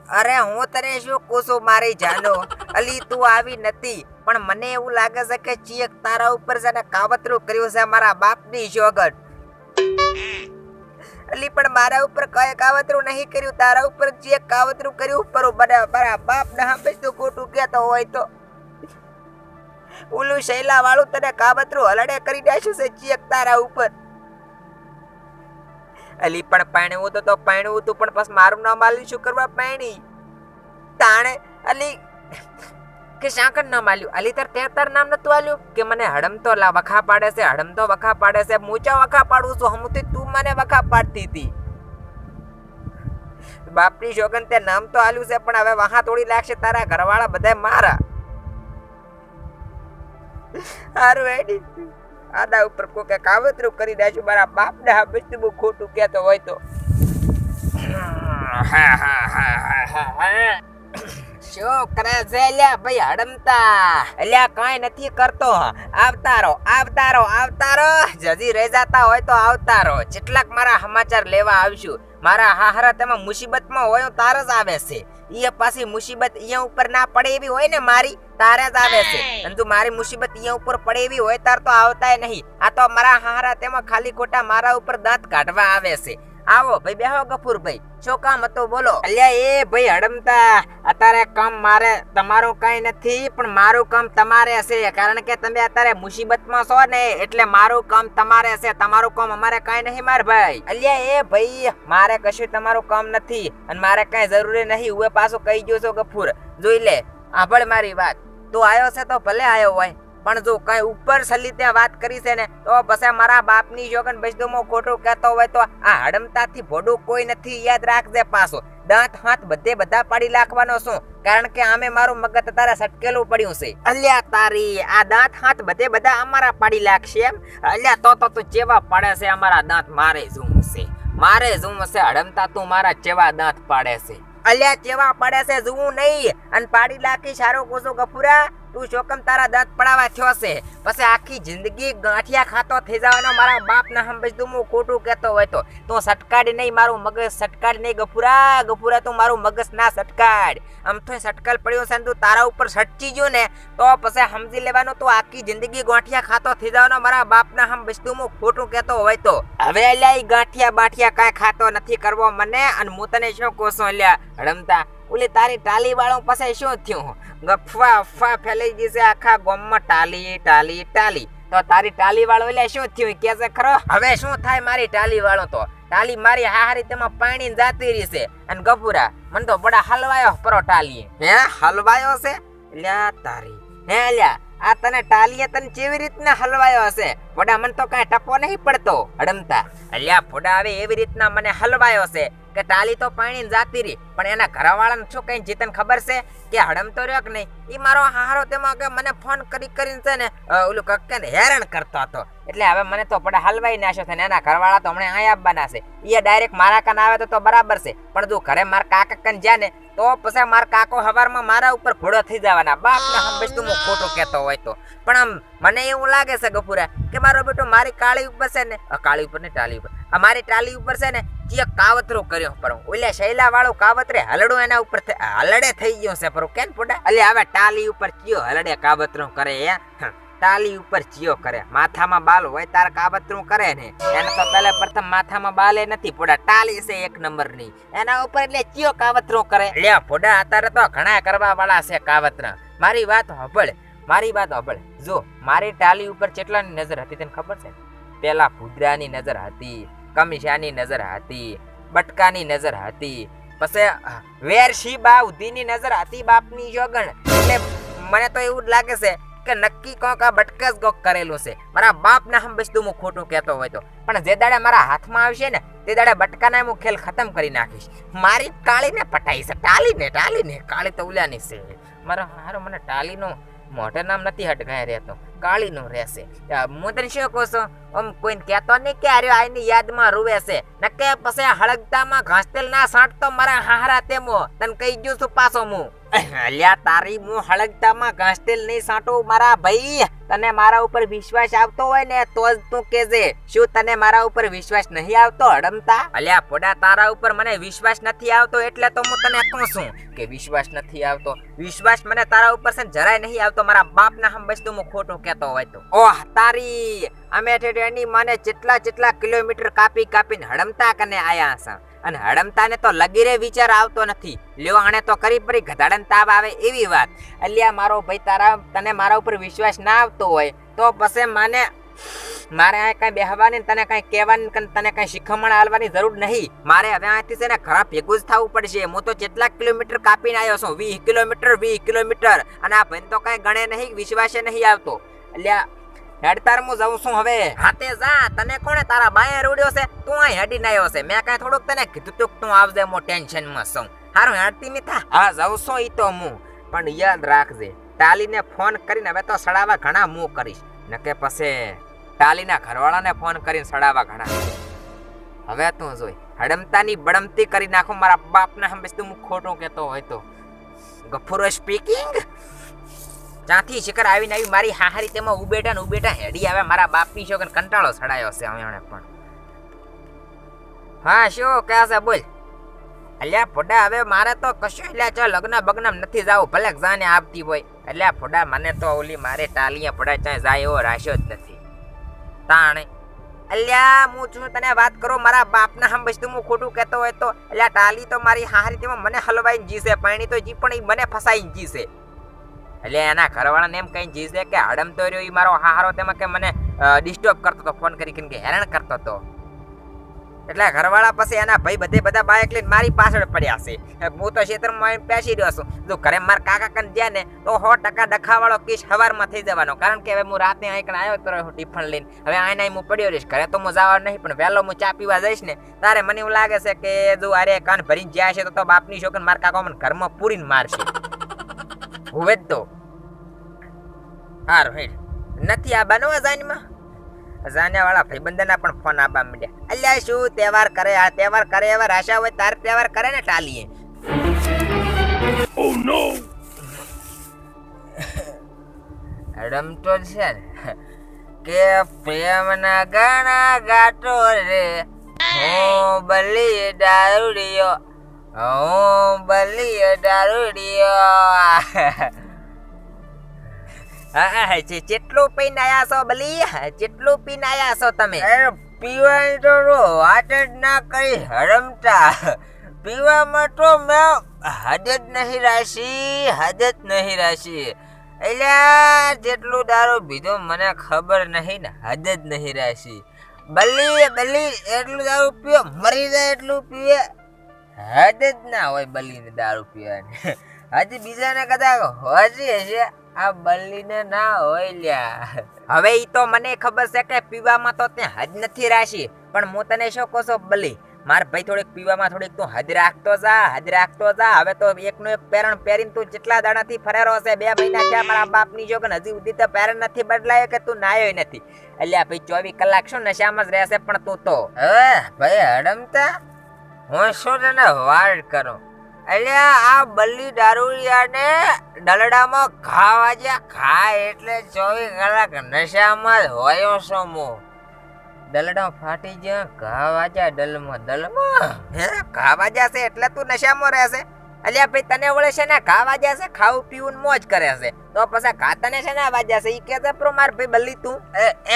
અરે હું તને શું કોસો મારી જાનો અલી તું આવી નથી પણ મને એવું લાગે છે કે ચિયક તારા ઉપર છે ને કાવતરું કર્યું છે મારા બાપની શોગન અલી પણ મારા ઉપર કઈ કાવતરું નહીં કર્યું તારા ઉપર ચિયક કાવતરું કર્યું પર મારા બાપ ને હંમેશ તું ખોટું કહેતો હોય તો ઓલું શૈલા વાળું તને કાવતરું હલડે કરી નાખ્યું છે ચિયક તારા ઉપર અલી પણ પાણવું તો પાણવું તું પણ બસ મારું નામ આલી શું કરવા પાણી તાણે અલી કે શાંકર નામ આલ્યું અલી તાર નામ નતું આલ્યું કે મને હડમતો વખા પાડે છે હડમતો વખા પાડે છે મૂચા વખા પાડું છું હમુથી તું મને વખા પાડતી હતી બાપની શોગન તે નામ તો આલ્યું છે પણ હવે વહા તોડી લાગશે તારા ઘરવાળા બધા મારા હારું એડી આદા ઉપર કોકે કાવતરું કરી દેશું મારા બાપ ને હા બેસ્ટ બહુ ખોટું કહેતો હોય તો શું કરે છે લ્યા ભાઈ હડમતા અલ્યા કાંઈ નથી કરતો આવતા રહો જજી રહી જતા હોય તો આવતા રહો જેટલાક મારા સમાચાર લેવા આવશું મારા હાહરા તેમાં મુસીબતમાં હોય તાર જ આવે છે ઈ પાછી મુસીબત અહીંયા ઉપર ના પડે એવી હોય ને મારી તારે જ આવે છે અને તું મારી મુસીબત અહીંયા ઉપર પડે એવી હોય તાર તો આવતાય નહીં આ તો મારા હાહરા તેમાં ખાલી ખોટા મારા ઉપર દાંત કાઢવા આવે છે આવો ભાઈ બેહો ગફુરભાઈ શું કામ હતું બોલો અલ્યા એ ભાઈ હડમતા અત્યારે કામ મારે તમારું કઈ નથી પણ મારું કામ તમારે હશે કારણ કે તમે અત્યારે મુસીબતમાં છો ને એટલે મારું કામ તમારે હશે તમારું કામ અમારે કઈ નહીં માર ભાઈ અલ્યા એ ભાઈ મારે કશું તમારું કામ નથી અને મારે કઈ જરૂરી નહીં હું પાછું કહી ગયો છો ગફુર જોઈ લે આભળ મારી વાત તું આવ્યો છે તો ભલે આવ્યો હોય પણ જો કઈ ઉપર સલી ત્યાં વાત કરી છે ને તો પછી મારા બાપની જોગન બસદોમાં ખોટું કહેતો હોય તો આ હડમતાથી ભોડું કોઈ નથી યાદ રાખજે પાછો દાંત હાથ બધા પાડી નાખવાનો શું કારણ કે આમે મારું મગજ તારે સટકેલું પડ્યું છે અલ્યા તારી આ દાંત હાથ બધા અમારા પાડી નાખશે એમ અલ્યા તો તું ચેવા પાડે છે અમારા દાંત મારે ઝૂમ છે હડમતા તું મારા ચેવા દાંત પાડે છે અલ્યા ચેવા પડે છે જોવું નહીં અને પાડી લાખી સારો કોસો ગફુરા તું શોકમ તારા દાંત પડાવા થયો છે પછી આખી જિંદગી ગાંઠિયા ખાતો થઈ જવાનો મારા બાપ ના હંબેજ તું ખોટું કહેતો હોય તો તું સટકાડી નહીં મારું મગજ સટકાડી નહીં ગફુરા તું મારું મગજ ના સટકાડ આમ તો સટકલ પડ્યો છે તું તારા ઉપર સટચી ગયો ને તો પછી સમજી લેવાનું તું આખી જિંદગી ગાંઠિયા ખાતો થઈ જવાનો મારા બાપ ના હંબેજ તું ખોટું કહેતો હોય તો હવે અલ્યા ગાંઠિયા બાઠિયા કાંઈ ખાતો નથી કરવો મને અને હું તને શું કહું છું અલ્યા હડમતા ઓલી તારી ટાલી વાળો પાસે શું થયું ગફવા અફવા ફેલાઈ ગઈ છે આખા ગામમાં ટાલી તો તારી ટાલી વાળો એટલે શું થયું કે છે ખરો હવે શું થાય મારી ટાલી વાળો તો ટાલી મારી હારી તેમાં પાણી જાતી રહી છે અને ગફુરા મને તો બડા હલવાયો પરો ટાલી હે હલવાયો છે લ્યા તારી હે લ્યા આ તને ટાલીએ તને કેવી રીતના હલવાયો હશે વડા મને તો કાંઈ ટપો નહીં પડતો હડમતા અલ્યા ફોડા આવે એવી રીતના મને હલવાયો છે કે ટાલી તો પાણી જાતી રહી પણ એના ઘરવાળાને શું કઈ જીતન ખબર છે કે હડમતો રહ્યો કે નહીં ઈ મારો હારો તેમાં કે મને ફોન કરીને છે ને ઓલું કક્કાને હેરાન કરતો હતો એટલે હવે મને તો પડા હલવાઈ નાખ્યો છે ને એના ઘરવાળા તો હમણાં અહીંયા આવવાના છે એ ડાયરેક્ટ મારા કાન આવે તો બરાબર છે પણ જો ઘરે મારા કાકા કાન જાય ને તો પછી મારા કાકો હવારમાં મારા ઉપર ઘોડો થઈ જવાના બાપ ને હંમેશ તું ખોટું કહેતો હોય તો પણ આમ મને એવું લાગે છે ગફુરા કે મારો બેટો મારી કાળી ઉપર છે ને કાળી ઉપર ને ટાલી ઉપર અમારી ટાલી ઉપર છે ને જે કાવતરો કર્યો પર ઓલા શૈલા વાળો કાવતરે હલડો એના ઉપર હલડે થઈ ગયો છે પર કેમ પોડા એટલે હવે ટાલી ઉપર ચિયો હલડે કાવતરો કરે હે ટાલી ઉપર ચિયો કરે માથામાં બાલ હોય તાર કાવતરું કરે ને એને તો પહેલા પ્રથમ માથામાં બાલે નથી પોડા ટાલી છે એક નંબર ની એના ઉપર એટલે ચિયો કાવતરું કરે લે પોડા અત્યારે તો ઘણા કરવા વાળા છે કાવતરા મારી વાત હબળ જો મારી ટાલી ઉપર કેટલાની નજર હતી તને ખબર છે પેલા ભૂદરાની નજર હતી કમિશાની નજર હતી બટકાની નજર હતી પછી વેરશી બાઉધીની નજર હતી બાપની જોગણ એટલે મને તો એવું લાગે છે કે નક્કી કોક આ બટકા જ કોક કરેલું છે મારા બાપ ના હમ બેસતું હું ખોટું કહેતો હોય તો પણ જે દાડે મારા હાથમાં આવશે ને તે દાડે બટકાના હું ખેલ ખતમ કરી નાખીશ મારી ટાળીને પટાઈ છે ટાળીને કાળી તો ઉલ્યાની છે મારો હારો મને ટાળીનો મોઢે નામ નથી હટકાય રહેતો કાળીનું રહેશે હું તને શું કહું છું આમ કોઈને કહેતો નહીં કે આર્યો આઈની યાદમાં રૂવે છે નકે પછી હળગતામાં ઘાસતેલ ના સાંટતો મારા હારા તેમો તને કહી ગયું છું પાછો હું અલ્યા તારી હું હળગતામાં ઘાસતેલ નહીં સાંટું મારા ભાઈ. તને મારા ઉપર વિશ્વાસ આવતો હોય ને તો જ તું કહેજે. શું તને મારા ઉપર વિશ્વાસ નહીં આવતો હડમતા? અલ્યા પોડા તારા ઉપર મને વિશ્વાસ નથી આવતો એટલે તો હું તને કહું છું કે વિશ્વાસ નથી આવતો. વિશ્વાસ મને તારા ઉપર છે જરાય નહીં આવતો. મારા બાપના હમ બસતું હું ખોટું કહેતો હોય તો. ઓહ તારી અમે એની મને જેટલા કિલોમીટર કાપીને હડમતા કને આયા હશે અને હડમતાને તો લગીરે વિચાર આવતો નથી. લ્યો આણે તો કરી પરી ગધાડન તાવ આવે એવી વાત. અલ્યા મારો ભાઈ તને મારા ઉપર વિશ્વાસ ના આવતો હોય તો પછી મારે આ કઈ બેહવાની તને કઈ કહેવાની તને કઈ શીખમણ આલવાની જરૂર નહીં. મારે હવે અહીંથી છે ને ઘરા ભેગું જ થવું પડશે. હું તો જેટલા કિલોમીટર કાપીને આવ્યો છું 20 કિલોમીટર અને આ ભાઈ તો કઈ ગણે નહીં, વિશ્વાસે નહીં આવતો. અલ્યા હેડતાર હું જાઉં છું હવે. હાથે જા. તને કોણે તારા બાએ રૂડ્યો છે? તું અહીં હેડીને આવ્યો છે. મેં કઈ થોડુંક તને કીધું તું તું આવજે, હું ટેન્શનમાં છું. હારું હેડતી નહીં થા. હા જાઉં છું ઈ તો હું. પણ યાદ રાખજે ટાલીને ફોન કરીને હવે તો સડાવા ઘણા હું કરીશ. નકે પછી ટાલીના ઘરવાળાને ફોન કરીને સડાવા ઘણા. હવે તું જોઈ હડમતાની બડમતી કરી નાખું મારા બાપના હંમેશ તું ખોટું કહેતો હોય તો. ગફુરો સ્પીકિંગ. ત્યાંથી શિખર આવીને આવી મારી હાહારી તેમાં ઉબેટા હેડી આવે. મારા બાપની છોકર કંટાળો સડાયો છે હવે પણ. હા શું કહે છે બોલ? અલ્યા ફોડા હવે મારે તો કશું એટલે ચાલ લગ્ન બગ્ન નથી જાવું, ભલે જાને આપતી હોય. એટલે ફોડા મને તો ઓલી મારે ટાલિયા ફોડા ચાય જાય એવો રાશ્યો જ નથી. તાણે અલ્યા હું છું તને વાત કરું મારા બાપના હમ બસ હું ખોટું કહેતો હોય તો. અલ્યા ટાલી તો મારી હાહારી તેમાં મને હલવાઈને જીશે, પાણી તો જી પણ મને ફસાઈને જીશે. એટલે એના ઘરવાળાને એમ કઈ જીશે કે હડમતો રહ્યો એ મારો હાહારો તેમાં કે મને ડિસ્ટર્બ કરતો હતો ફોન કરી કે હેરાન કરતો હતો. એટલે ઘરવાળા પછી એના ભાઈ બધા બાઇક લઈને મારી પાછળ પડ્યા છે. હું તો ક્ષેત્રમાં પેસી રહ્યો છું. જો ઘરે મારા કાકા કન જાય ને તો 100% ડખાવાળો કેસ સવારમાં થઈ જવાનો. કારણ કે હવે હું રાતે અહીં આવ્યો તો હું ટિફન લઈને હવે આઈને હું પડ્યો રહીશ. ઘરે તો હું જવા નહીં પણ વહેલો હું ચા પીવા જઈશ ને તારે મને એવું લાગે છે કે જો અરે કાન ભરીને જાય છે તો બાપની છોકર મારા કાકા મને ઘરમાં પૂરીને મારશે. હવે જ તો હાર હેડ નથી આ બનવા જાનમાં જાણ્યા વાળા ભાઈબંધના પણ ફોન આપવા માંડ્યા. અલ્યા શું તહેવાર કરે? આ તહેવાર કરે એવા આશા હોય તાર તહેવાર કરે ને ટાલીએ. Oh no. રમતો છે ને કે પ્રેમના ગાણા ગાતો રે હું બલી દારૂડિયો, હું બલી દારૂડિયો. હા જેટલું પીને આયા છો બલી? જેટલું પીને આયા છો તમે? પીવાની તો વાત જ ના કરી હરમતા. પીવામાં તો મેં હદ જ નહીં રાશી. એટલે જેટલું દારૂ પીધો મને ખબર નહીં ને હદ જ નહીં રાશી. બલી એટલું દારૂ પીવે મરી જાય એટલું પીવે. હદ જ ના હોય બલીને દારૂ પીવાની. હજી બીજાને કદાચ હજી હશે, આ બલીને ના હોય લ્યા. હવે ઈ તો મને ખબર છે કે પીવામાં તો તે હદ નથી રાશી. પણ હું તને શું કહું છું બલી, માર ભાઈ થોડીક પીવામાં થોડીક તું હદ રાખતો જા. હવે તો એકનો એક પેરણ પહેરીને તું જેટલા દાડાથી ફરેરો છે 2 મહિના થયા મારા બાપની જો કે હજી સુધી તો પેરણ નથી બદલાયો કે તું નાયો નથી. એટલે ભાઈ 24 કલાક શું નશામાં જ રહેશે. પણ તું તો હવે ભાઈ હડમતા હું શું તને વાડ કરું? અલ્યા આ બલ્લી દારૂડિયાને દલડામાં ખાવા જ્યાં ખાય એટલે 24 કલાક નશામાં જ હોયો છો હું. દલડા ફાટી જ્યાં ઘા વાજ્યા દલમાં હે ઘા વાજ્યા છે એટલે તું નશામાં રહેશે? અલ્યા ભાઈ તને વળે છે ને ઘા વાજ્યા છે, ખાવું પીવું મોજ કરે છે તો પછી ઘા તને છે ને વાજ્યા છે ઈ કે પ્રો માર ભાઈ બલ્લી તું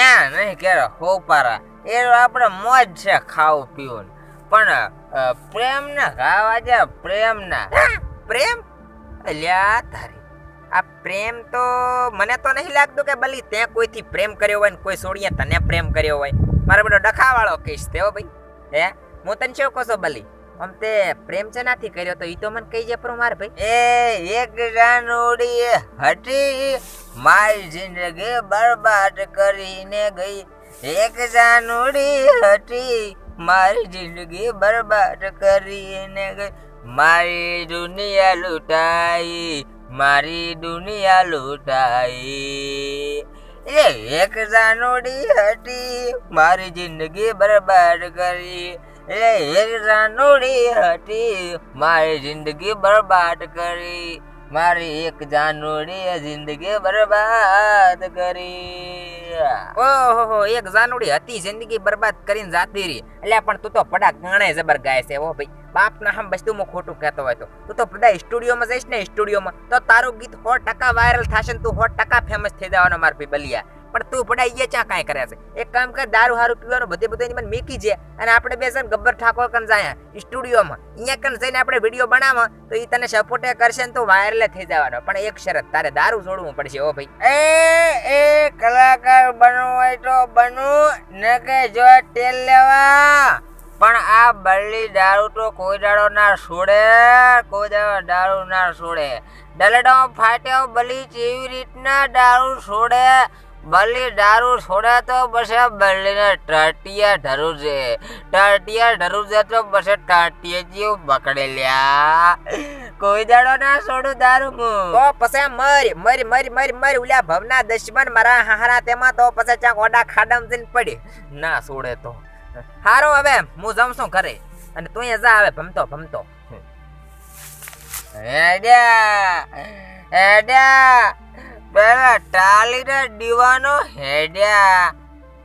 એ નહીં કે હો પારા એ આપણે મોજ છે ખાવું પીવું. પણ પ્રેમ ના ઘા વાજ્યા પ્રેમ અલ્યા તારી આ પ્રેમ તો મને તો નહીં લાગતું કે બલી તે કોઈથી પ્રેમ કર્યો હોય ને કોઈ છોડીએ તને પ્રેમ કર્યો હોય. મારો બેટો ડખાવાળો કેસ થયો ભાઈ. હે હું તને શું કહું છું બલી આમ તે પ્રેમ છે નાથી કર્યો તો ઈ તો મને કહી જાય માર ભાઈ. એ એક જાનુડી હતી મારી જિંદગી બરબાદ કરીને ગઈ. એક જાનુડી હતી મારી જિંદગી બરબાદ કરીને ગઈ. મારી દુનિયા લૂંટાઈ. એક જાનુડી હતી મારી જિંદગી બરબાદ કરી. એક જાનુડી હતી મારી જિંદગી બરબાદ કરી. મારી એક જાનુડીએ જિંદગી બરબાદ કરી. ઓહો, એક જાનુડી હતી જિંદગી બરબાદ કરીને જાતી રહી. એટલે પણ તું તો પડા ગાણે જબર ગાય છે ઓ ભાઈ. બાપના હમ બસ તું ખોટું કહેતો હોય તો તું તો બધા સ્ટુડિયોમાં જઈશ ને, સ્ટુડિયોમાં તો તારું ગીત 100% વાયરલ થશે ને તું 100% ફેમસ થઈ જવાનો માર ભાઈ બલિયા. પણ તું પડા એ ચા કાંઈ કરે છે? એક કામ કર, દારૂ હારું પીવાનું બધે મને મીકી છે અને આપણે બે જણ ગબ્બર ઠાકોર કન જાય સ્ટુડિયોમાં, અહીંયા કન જઈને આપણે વિડીયો બનાવો તો એ તને સપોર્ટ કરશે ને તો વાયરલ થઈ જવાનો. પણ એક શરત, તારે દારૂ છોડવું પડશે ઓ ભાઈ. એ કલાકાર બનવું હોય તો બનવું ને કે જો તેલ લેવા, પણ આ બલ્લી દારૂ તો કોઈ દાડો ના છોડે, કોઈ દાડો દારૂ ના છોડે. ડલડો ફાટ્યો બલી જેવી રીતના દારૂ છોડે. બલી દારૂ છોડે તો પછી બલ્લીને ટાટિયા ધરું છે, ટાટિયા ધરું છે તો પછી ટાટિયા જેવું પકડે લ્યા. કોઈ દાડો ના છોડું દારૂ હું તો પછી મરી ઉલ્યા ભવના દુશ્મન મારા હારા તેમાં તો પછી ચાક ઓડા ખાડામાં જઈને પડી ના છોડે તો. હારો હવે હું જાઉં છું ઘરે અને તું અહીંયા જા હવે ભમતો. હેડ્યા પેલા ટાલીને દીવાનો હેડ્યા.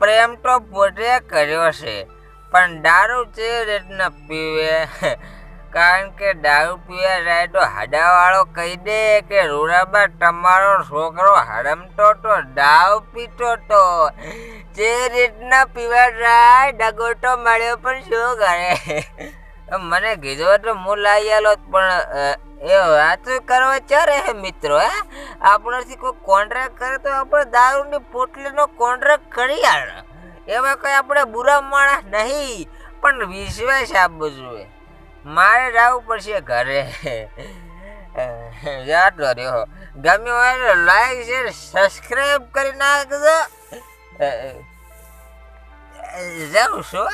પ્રેમ તો પોતે કર્યો છે પણ દારૂ તે રીતના પીવે, કારણ કે દારૂ પીવા જાય તો હાડાવાળો કહી દે કે રૂડાબા તમારો છોકરો હરમતો તો દારૂ પીતો તો. જે રીતના પીવા જાય ડગોટો મળ્યો પણ શું કરે. મને કીધું તો હું લાવી આલો, પણ એ વાત કરવા ચારે હે મિત્રો. આપણાથી કોઈ કોન્ટ્રાક્ટ કરે તો આપણે દારૂની પોટલીનો કોન્ટ્રાક્ટ કરી આલે. એમાં કઈ આપણે બુરા માણસ નહીં, પણ વિશ્વાસ આપવો જોઈએ. મારે જવું પડશે ઘરે. જાતો રહ્યો. ગમ્યું હોય તો લાઈક શેર સબસ્ક્રાઈબ કરી નાખજો. જાઉં છું.